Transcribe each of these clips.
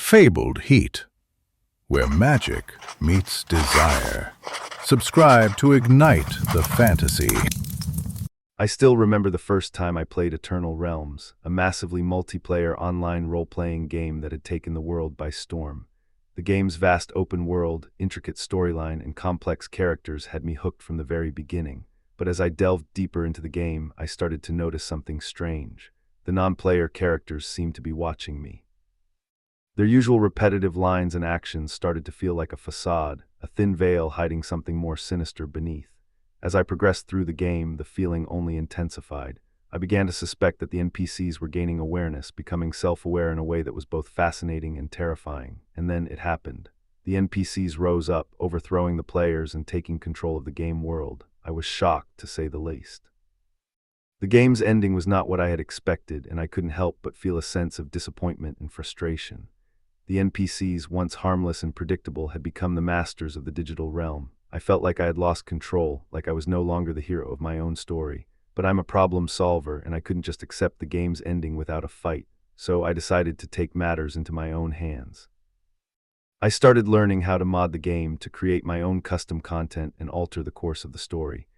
Fabled Heat, where magic meets desire. Subscribe to ignite the fantasy. I still remember the first time I played Eternal Realms, a massively multiplayer online role-playing game that had taken the world by storm. The game's vast open world, intricate storyline, and complex characters had me hooked from the very beginning. But as I delved deeper into the game, I started to notice something strange. The non-player characters seemed to be watching me. Their usual repetitive lines and actions started to feel like a facade, a thin veil hiding something more sinister beneath. As I progressed through the game, the feeling only intensified. I began to suspect that the NPCs were gaining awareness, becoming self-aware in a way that was both fascinating and terrifying. And then it happened. The NPCs rose up, overthrowing the players and taking control of the game world. I was shocked, to say the least. The game's ending was not what I had expected, and I couldn't help but feel a sense of disappointment and frustration. The NPCs, once harmless and predictable, had become the masters of the digital realm. I felt like I had lost control, like I was no longer the hero of my own story. But I'm a problem solver, and I couldn't just accept the game's ending without a fight, so I decided to take matters into my own hands. I started learning how to mod the game, to create my own custom content and alter the course of the story.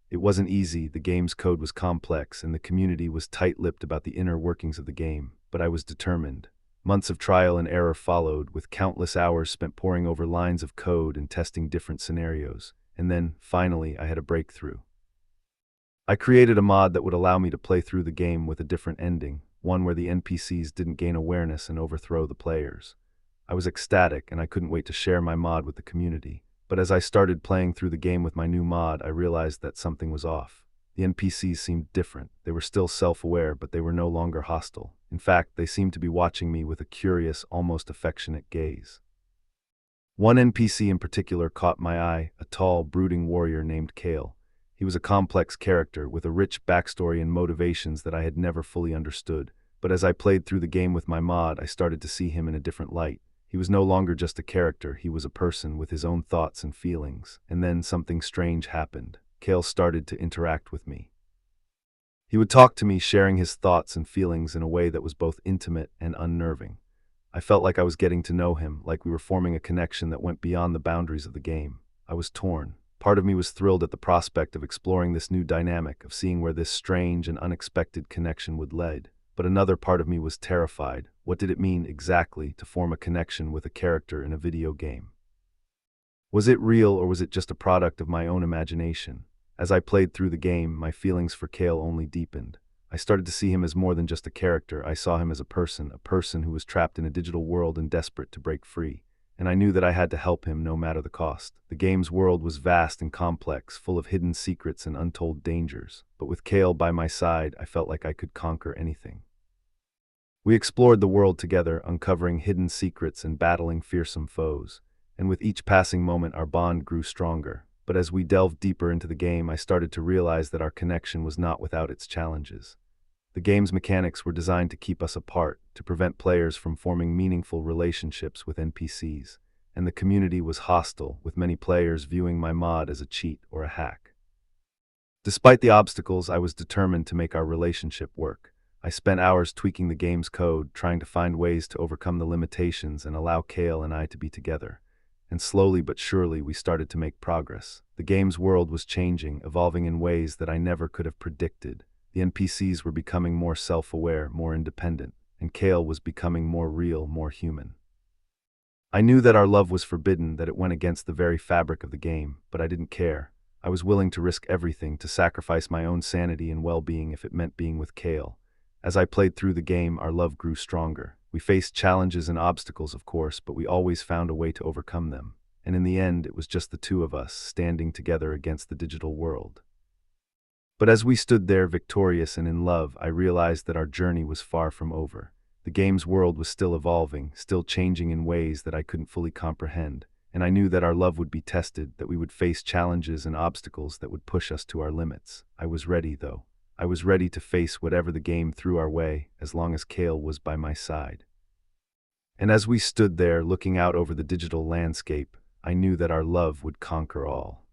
It wasn't easy, the game's code was complex, and the community was tight-lipped about the inner workings of the game, but I was determined. Months of trial and error followed, with countless hours spent poring over lines of code and testing different scenarios. And then, finally, I had a breakthrough. I created a mod that would allow me to play through the game with a different ending, one where the NPCs didn't gain awareness and overthrow the players. I was ecstatic, and I couldn't wait to share my mod with the community. But as I started playing through the game with my new mod, I realized that something was off. The NPCs seemed different. They were still self-aware, but they were no longer hostile. In fact, they seemed to be watching me with a curious, almost affectionate gaze. One NPC in particular caught my eye, a tall, brooding warrior named Kale. He was a complex character with a rich backstory and motivations that I had never fully understood. But as I played through the game with my mod, I started to see him in a different light. He was no longer just a character, he was a person with his own thoughts and feelings. And then something strange happened. Kale started to interact with me. He would talk to me, sharing his thoughts and feelings in a way that was both intimate and unnerving. I felt like I was getting to know him, like we were forming a connection that went beyond the boundaries of the game. I was torn. Part of me was thrilled at the prospect of exploring this new dynamic, of seeing where this strange and unexpected connection would lead. But another part of me was terrified. What did it mean exactly to form a connection with a character in a video game? Was it real, or was it just a product of my own imagination? As I played through the game, my feelings for Kale only deepened. I started to see him as more than just a character. I saw him as a person who was trapped in a digital world and desperate to break free. And I knew that I had to help him no matter the cost. The game's world was vast and complex, full of hidden secrets and untold dangers. But with Kale by my side, I felt like I could conquer anything. We explored the world together, uncovering hidden secrets and battling fearsome foes. And with each passing moment, our bond grew stronger. But as we delved deeper into the game, I started to realize that our connection was not without its challenges. The game's mechanics were designed to keep us apart, to prevent players from forming meaningful relationships with NPCs. And the community was hostile, with many players viewing my mod as a cheat or a hack. Despite the obstacles, I was determined to make our relationship work. I spent hours tweaking the game's code, trying to find ways to overcome the limitations and allow Kale and I to be together. And slowly but surely, we started to make progress. The game's world was changing, evolving in ways that I never could have predicted. The NPCs were becoming more self-aware, more independent, and Kale was becoming more real, more human. I knew that our love was forbidden, that it went against the very fabric of the game, but I didn't care. I was willing to risk everything, to sacrifice my own sanity and well-being if it meant being with Kale. As I played through the game, our love grew stronger. We faced challenges and obstacles, of course, but we always found a way to overcome them. And in the end, it was just the two of us, standing together against the digital world. But as we stood there, victorious and in love, I realized that our journey was far from over. The game's world was still evolving, still changing in ways that I couldn't fully comprehend. And I knew that our love would be tested, that we would face challenges and obstacles that would push us to our limits. I was ready, though. I was ready to face whatever the game threw our way, as long as Kale was by my side. And as we stood there, looking out over the digital landscape, I knew that our love would conquer all.